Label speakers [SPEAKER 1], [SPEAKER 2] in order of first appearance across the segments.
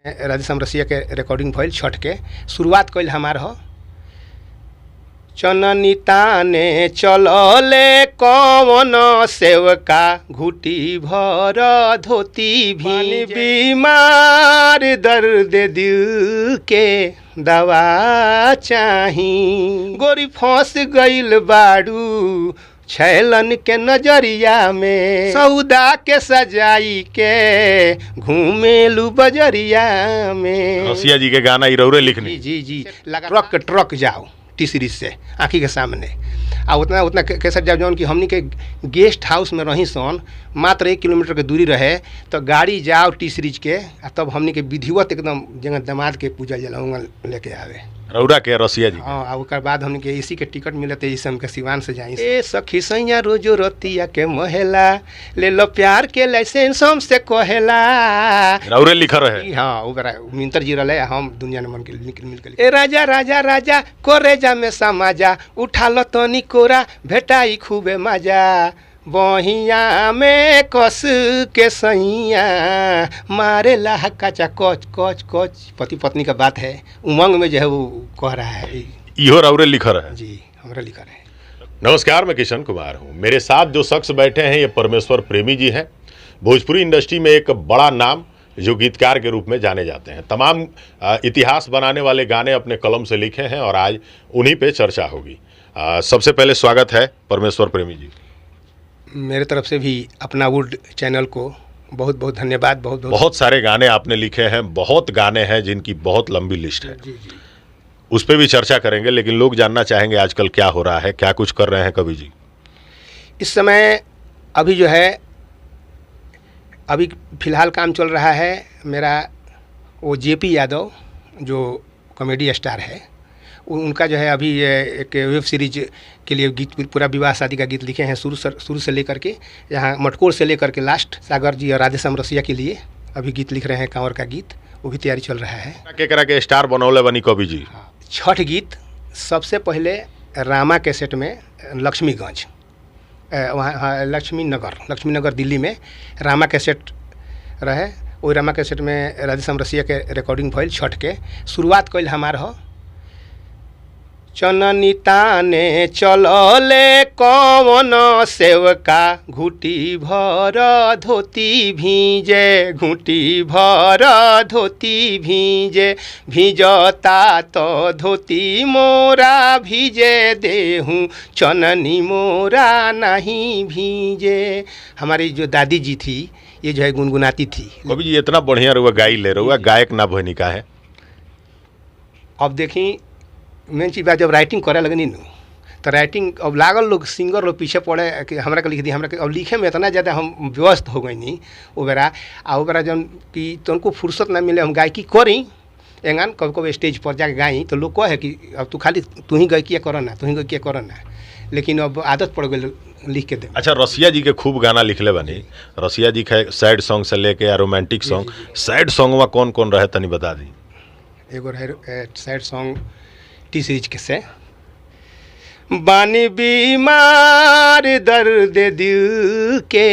[SPEAKER 1] राधेश्याम रसिया के रिकॉर्डिंग भइल छठ के शुरुआत कइल हमार ह। चननी ताने चलले कवन सेवका घुटी भर धोती भी बीमार दर्द दिल के दवा चाही गोरी फंस गइल बाड़ू छैलन के नजरिया में सौदा के सजाई के घूमेलू बजरिया में।
[SPEAKER 2] रसिया जी के गाना इरौरे लिखनी
[SPEAKER 1] जी ट्रक ट्रक जाओ टी सीरीज से आँखी के सामने आ उतना उतना कैसे जाओ जौन कि हमनी के गेस्ट हाउस में रही सन मात्र 1 किलोमीटर के दूरी रहे तो गाड़ी जाओ टी सीरीज के आ तब हमनी के विधिवत एकदम जगह दामाद के पूजा जलाऊंगा लेके आवे
[SPEAKER 2] रौरा के रसिया जी।
[SPEAKER 1] हाँ आ ओकर बाद हमनी के इसी के टिकट मिलते इस हम के सिवान से जाई ए सखी सैया रोजो रतिया के महेला ले लो प्यार के लाइसेंस हम से कहेला
[SPEAKER 2] रौरे लिखा रहे।
[SPEAKER 1] हाँ ओकरा मिंतर जी रहे हम दुनिया नमन के निकल मिल ए राजा राजा राजा कोरेजा में समाजा उठा लो तनी कोरा भेटाई खूबे मजा बहिया में कस के सैया मारे लाह काचा कच कच कच पति पत्नी का बात है उमंग में जो है वो कह रहा है
[SPEAKER 2] इहो रौरे लिखा रहे।
[SPEAKER 1] जी हमारा लिखा है।
[SPEAKER 2] नमस्कार, मैं किशन कुमार हूँ। मेरे साथ जो शख्स बैठे हैं ये परमेश्वर प्रेमी जी हैं। भोजपुरी इंडस्ट्री में एक बड़ा नाम जो गीतकार के रूप में जाने जाते हैं। तमाम इतिहास बनाने वाले गाने अपने कलम से लिखे हैं और आज उन्हीं पे चर्चा होगी। सबसे पहले स्वागत है परमेश्वर प्रेमी जी।
[SPEAKER 1] मेरे तरफ से भी अपना वुड चैनल को बहुत बहुत धन्यवाद। बहुत
[SPEAKER 2] सारे गाने आपने लिखे हैं, बहुत गाने हैं जिनकी बहुत लंबी लिस्ट है।
[SPEAKER 1] जी।
[SPEAKER 2] उस पर भी चर्चा करेंगे, लेकिन लोग जानना चाहेंगे आजकल क्या हो रहा है, क्या कुछ कर रहे हैं कवि जी
[SPEAKER 1] इस समय। अभी जो है अभी फ़िलहाल काम चल रहा है मेरा वो जेपी यादव जो कॉमेडी स्टार है उनका जो है अभी एक वेब सीरीज के लिए गीत पूरा विवाह शादी का गीत लिखे हैं शुरू से लेकर के यहाँ मटकोर से लेकर के लास्ट सागर जी और राधेश्याम रसिया के लिए अभी गीत लिख रहे हैं कांवर का गीत, वो भी तैयारी चल रहा है।
[SPEAKER 2] केकरा के स्टार बनौले बनी कवि जी।
[SPEAKER 1] छठ गीत सबसे पहले रामा कैसेट में लक्ष्मीगंज वहाँ लक्ष्मी नगर दिल्ली में रामा कैसेट रहे। वही रामा कैसेट में राधेश्याम रसिया के रिकॉर्डिंग भइल छठ के शुरुआत कइल हमार ह। चननी ताने चलले कवन सेवका घुटी भर धोती भीजे घुटी भर धोती भीजे भीजता तो धोती मोरा भीजे देहूँ चननी मोरा नहीं भीजे। हमारी जो दादी जी थी ये जो है गुनगुनाती थी।
[SPEAKER 2] कवि जी इतना बढ़िया रुआ गाई ले रहा गायक ना भनी का है।
[SPEAKER 1] अब देखी मेन चीज़ बात जब राइटिंग करे लगनी नू तो राइटिंग अब लागल लोग सिंगर लोग पीछे पड़े कि हमरा के लिख दी हमरा के। अब लिखे में इतना ज़्यादा हम व्यस्त हो गई नहीं वो बेरा जब कि तुमको फुर्सत ना मिले हम गायकी करी एंगन कभी कभी स्टेज पर जाके गाई तो लोग कहे कि अब तू खाली तू ही गायकिया करो ना लेकिन अब आदत पड़ गई लिख के दे।
[SPEAKER 2] अच्छा, रसिया जी के खूब गाना लिखले बनी। रसिया जी के सैड सॉन्ग से लेके या रोमांटिक सॉन्ग, सैड सॉन्ग में कौन कौन रहे तनी बता दी।
[SPEAKER 1] एगो रहे सैड सॉन्ग टी सीरीज के से बानी बीमार दर्द दिल के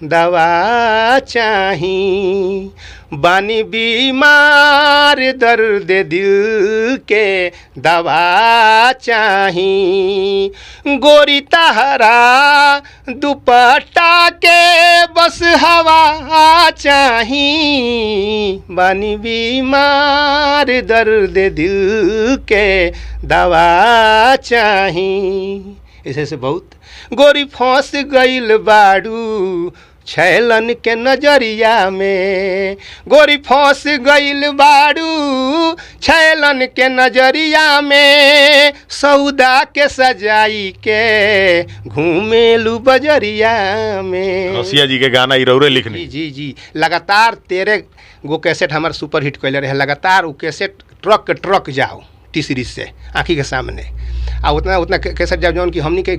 [SPEAKER 1] दवा चाही बानी बीमार दर्द दिल के दवा चाही गोरी तहरा दुपट्टा के बस हवा चाही बानी बीमार दर्द दिल के दवा चाही। ऐसे बहुत गोरी फंस गइल बाड़ू छैलन के नजरिया में गोरी फंस गइल बाड़ू छैलन के नजरिया में सौदा के सजाई के घूमेलू बजरिया में।
[SPEAKER 2] रसिया जी के गाना इरौरे लिखनी
[SPEAKER 1] जी लगातार 13 गो कैसेट हमारे सुपर हिट कैले रहे। लगातार वो कैसेट ट्रक जाओ टी सीरीज से आँखी के सामने आ उतना कैसेट जाओ जौन कि हमनी के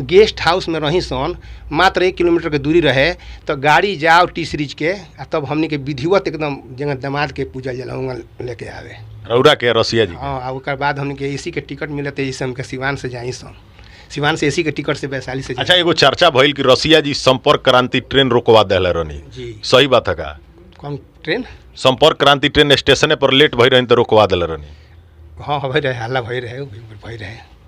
[SPEAKER 1] गेस्ट हाउस में रही सन मात्र 1 किलोमीटर के दूरी रहे तो गाड़ी जाओ टी सीरीज के आ तब हमनी के विधिवत एकदम जगह दामाद के पूजा जलाऊंगा लेके आवे
[SPEAKER 2] रौरा के रसिया जी।
[SPEAKER 1] हाँ ओकर बाद हमनी के एसी के टिकट मिलते इस हम के सिवान से जाई सन सिवान से एसी के टिकट से वैशाली से।
[SPEAKER 2] अच्छा, एगो चर्चा भइल कि रसिया जी संपर्क क्रांति ट्रेन रोकवा देले रहनी,
[SPEAKER 1] जी
[SPEAKER 2] सही बात है का?
[SPEAKER 1] कौन ट्रेन?
[SPEAKER 2] संपर्क क्रांति ट्रेन स्टेशन पर लेट भई रही तो रोकवा दिल रहनी।
[SPEAKER 1] हाँ भई रहे, हल्ला भई रहे।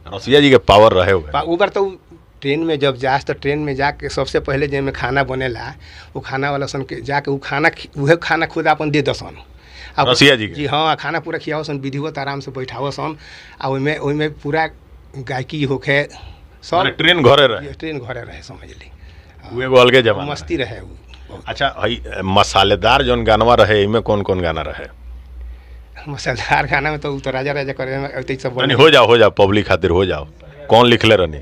[SPEAKER 2] रसिया जी के पावर रहे हो।
[SPEAKER 1] ऊपर तो ट्रेन में जब जास तो ट्रेन में जाके सबसे पहले जैसे खाना बनेला वो खाना वाला सन के जाके वो खाना खुद अपन दे दसन
[SPEAKER 2] रसिया जी के।
[SPEAKER 1] जी हाँ, खाना पूरा खियाओ सन, विधिवत आराम से बैठाओ सन आ ओइमे पूरा गायकी होके सब
[SPEAKER 2] ट्रेन घरे
[SPEAKER 1] रहे समझ ली।
[SPEAKER 2] वो एगो अलगे जमाना
[SPEAKER 1] मस्ती रहे।
[SPEAKER 2] अच्छा हई मसालेदार जौन गानवा रहे इनमें कौन कौन गाना रहे?
[SPEAKER 1] मसालेदार गाना में तो राजा राजा करे में सब
[SPEAKER 2] हो जाओ पब्लिक खातिर हो जाओ। कौन लिखले रहनी?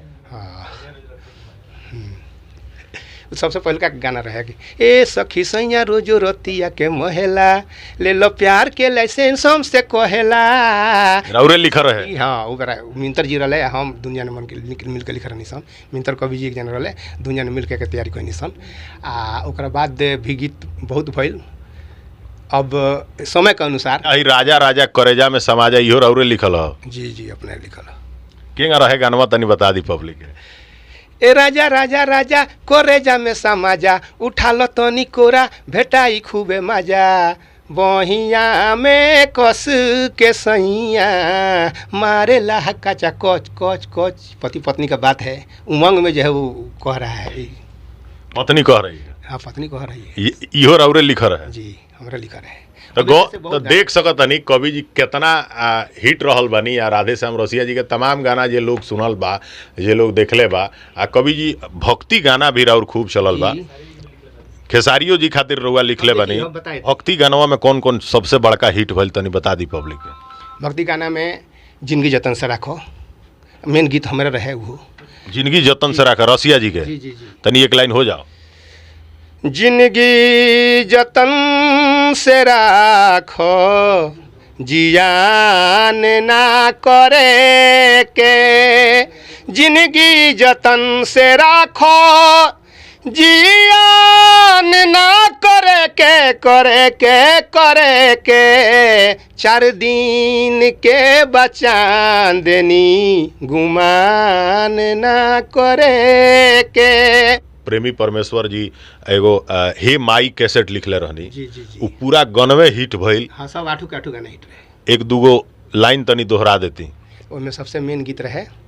[SPEAKER 1] सबसे पहले का गाना रहे कि ए सखी सैया रोजो रतिया के महेला ले लो प्यार के लाइसेंस हमसे कहेला।
[SPEAKER 2] राउरे लिख रहे?
[SPEAKER 1] हाँ वो मिंतर जी रहे, हम दुनिया ने मन के मिल के लिख रही सन। मिंतर कवि जी एक जन रहे, दुनिया ने मिल के तैयारी करनी सन। ओकरा बाद भी गीत बहुत भइल। अब समय के अनुसार
[SPEAKER 2] राजा राजा करेजा में समाजा इहो राउरे लिखल हो?
[SPEAKER 1] जी अपने लिखल हो।
[SPEAKER 2] केंगा रहे गानवा तनी बता दी पब्लिक के।
[SPEAKER 1] ए राजा राजा राजा करेजा में समाजा उठा लो तनी कोरा भेटाई खूबे मजा बहिया में कस के सैया मारे लाका चा कच कच कच। पति पत्नी का बात है, उमंग में जो है वो कह रहा है।
[SPEAKER 2] पत्नी कह रही है?
[SPEAKER 1] हाँ पत्नी कह रही है।
[SPEAKER 2] इहो राउरे लिख रहे?
[SPEAKER 1] जी हमरा लिखा रहे।
[SPEAKER 2] तो देख सकत हनी कवि जी कितना हिट रहल बानी। राधे श्याम रसिया जी के तमाम गाना जे लोग सुनल बा, जे लोग देखले बा। कवि जी भक्ति गाना भी राउर खूब चलल बा। खेसारियो जी खातिर रउआ लिखले बानी। भक्ति गानवा में कौन कौन सबसे बड़का हिट भइल तनी बता दी पब्लिक के।
[SPEAKER 1] भक्ति गाना में जिंदगी जतन से राखो मेन गीत हमारा रहे। वो
[SPEAKER 2] जिंदगी जतन से राखो रसिया जी के।
[SPEAKER 1] जी
[SPEAKER 2] तनी एक लाइन हो जाओ।
[SPEAKER 1] जिंदगी जतन से राखो जियान ना करे के, जिंदगी जतन से राखो जियान ना करे के 4 दिन के बचान देनी गुमान ना करे के।
[SPEAKER 2] प्रेमी परमेश्वर जी एगो हे माई कैसेट लिखले रहनी।
[SPEAKER 1] जी
[SPEAKER 2] उ पूरा गनवे हिट भइल।
[SPEAKER 1] हाँ सब आठू गाना हिट रहे।
[SPEAKER 2] एक दूगो लाइन तनी दोहरा देती।
[SPEAKER 1] उनमें सबसे मेन गीत रहे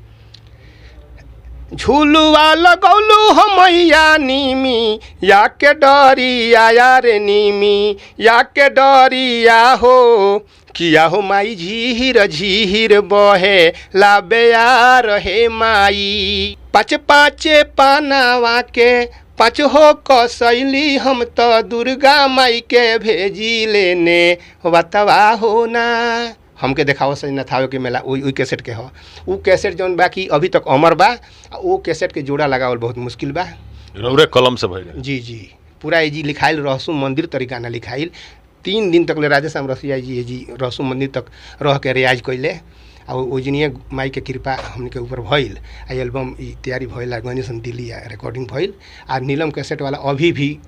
[SPEAKER 1] झूलुआ लगौलू हमैया नीमी या के डरिया यार नीमी या के डरिया हो किया हो माई झीर झीर बहे लाबे आ रहे माई। पाँच पाँचे पानावा के 5 हो कसैली हम तो दुर्गा माई के भेजी लेने बतवा हो ना। हमके देखाओ सही न था कि मेला वही कैसेट के हो। वो कैसेट जौन बाकी अभी तक अमर बा। वो कैसेट के जोड़ा लगावल बहुत मुश्किल बा।
[SPEAKER 2] रौरे कलम से भइल?
[SPEAKER 1] जी पूरा जी लिखाइल रहसु मंदिर तरीका ना लिखाइल। 3 दिन तक ले राधे श्याम रसिया जी रहसु मंदिर तक रह के रियाज कैले। और ओजनीय माई के कृपा हमके ऊपर भइल। एल्बम तैयारी भइल, गणेश दिल्ली रिकॉर्डिंग भइल। आ नीलम कैसेट वाला अभी भी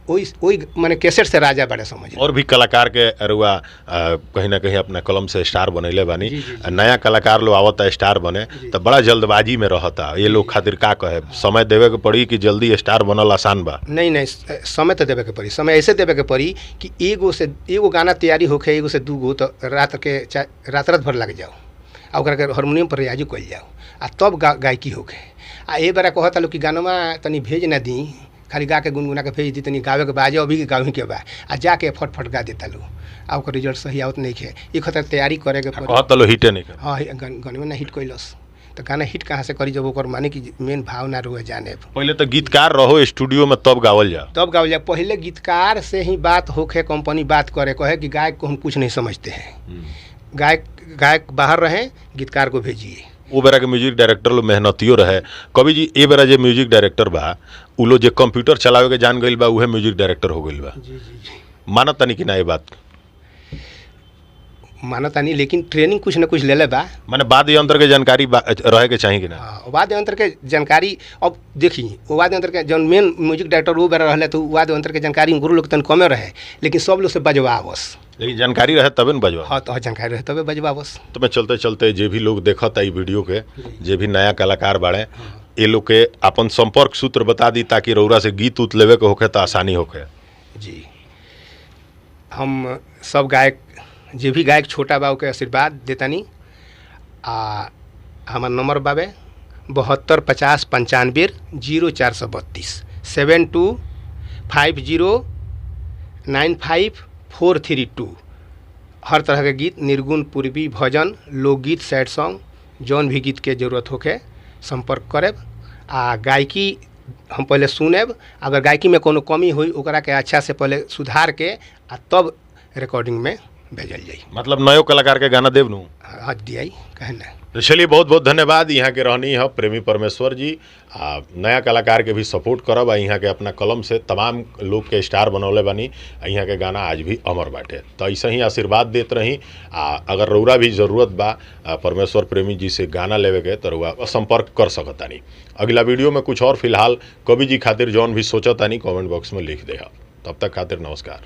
[SPEAKER 1] वही माने कैसेट से राजा बड़े समझ।
[SPEAKER 2] और भी कलाकार के अरुआ कहीं ना कहीं अपना कलम से स्टार बनैले बानी। नया कलाकार लोग आवता स्टार बने तो बड़ा जल्दबाजी में रहता। ये लोग खातिर का कहे समय देवे के पड़ी कि जल्दी स्टार बनल आसान बा? नहीं
[SPEAKER 1] समय तो देवे के पड़ी। समय ऐसे देवे के पड़ी कि एगो गाना तैयारी होके एगो से 2 गो तो रात भर लग जाओ आ ओकरा के हारमोनियम पर रियाजो कइल जाओ आ तब गायकी होके। आ ए बेरा कहता लोग कि गानवा तनी भेज ना दी, खाली गा के गुनगुना के भेज दी, तनी गावे के बाजे अभी के गावे के बा आ जाके फटफट गा देता लोग। आ ओकर रिजल्ट सही आवत नहीं है। ये खतर तैयारी करे के पड़ी।
[SPEAKER 2] कहत लो हिट नहीं कर।
[SPEAKER 1] हाँ गाने ना हिट कैलस तो गाना हिट कहाँ से करी जब ओकर माने कि मेन भाव ना रहे जाने।
[SPEAKER 2] पहले तो गीतकार रहो स्टूडियो में तब गावल जा।
[SPEAKER 1] पहले गीतकार से ही बात होके कंपनी बात करे कहे कि गायक को हम कुछ नहीं समझते हैं। गायक बाहर रहे, गीतकार को भेजिए।
[SPEAKER 2] वो बेरा के म्यूजिक डायरेक्टर लोग मेहनतियो रहे। कवि जी ए बेरा जे म्यूजिक डायरेक्टर बा उ लोग जे कंप्यूटर चलावे के जान गइल बा उहे म्यूजिक डायरेक्टर हो गइल बा।
[SPEAKER 1] जी
[SPEAKER 2] मानत तनी कि ना ये बात?
[SPEAKER 1] मानता नहीं, लेकिन ट्रेनिंग कुछ न कुछ ले ले बा।
[SPEAKER 2] माने वाद्य यंत्र के जानकारी रहे के चाहिए कि ना?
[SPEAKER 1] हाँ वाद्य यंत्र के जानकारी। अब देखिए वाद्य यंत्र के जौन मेन म्यूजिक डायरेक्टर वो बेरा रहे तो वाद्य यंत्र के जानकारी गुरु लोग तन कमे रहे, लेकिन सब लोग से बजवा बस।
[SPEAKER 2] लेकिन जानकारी रहे तबे न बजवा।
[SPEAKER 1] हाँ तो जानकारी रहे तबे बजवा बस।
[SPEAKER 2] तो मैं चलते चलते जे भी लोग देखता ई वीडियो के, जे भी नया कलाकार बाड़े ये लोग के अपन संपर्क सूत्र बता दी ताकि रौरा से गीत उत लेवे के होके तो आसानी होके।
[SPEAKER 1] जी हम सब गायक जे भी गायक छोटा बा के आशीर्वाद देतानी। हमार नंबर बाबे 725095 725095फोर32। हर तरह के गीत, निर्गुण, पूर्वी, भजन, लोकगीत, सैड सॉन्ग, जौन भी गीत के जरूरत होके संपर्क करेब। गायकी हम पहले सुनेब, अगर गायकी में कोनो कमी हुई ओकरा के अच्छा से पहले सुधार के तब रिकॉर्डिंग में भेजल जाई।
[SPEAKER 2] मतलब नयो कलाकार के गाना देव नू
[SPEAKER 1] हाँ दियाई कहे ना।
[SPEAKER 2] तो चलिए बहुत बहुत धन्यवाद। यहाँ के रहनी है प्रेमी परमेश्वर जी। नया कलाकार के भी सपोर्ट करब। यहाँ के अपना कलम से तमाम लोग के स्टार बनौले बनी। यहाँ के गाना आज भी अमर बाटे। तो ऐसे ही आशीर्वाद देत रही। अगर रउरा भी जरूरत बा परमेश्वर प्रेमी जी से गाना लेवे के तो रउरा संपर्क कर सकतानी। अगला वीडियो में कुछ और फिलहाल कवि जी खातिर जौन भी सोचतानी कमेंट बॉक्स में लिख दे। तब तक खातिर नमस्कार।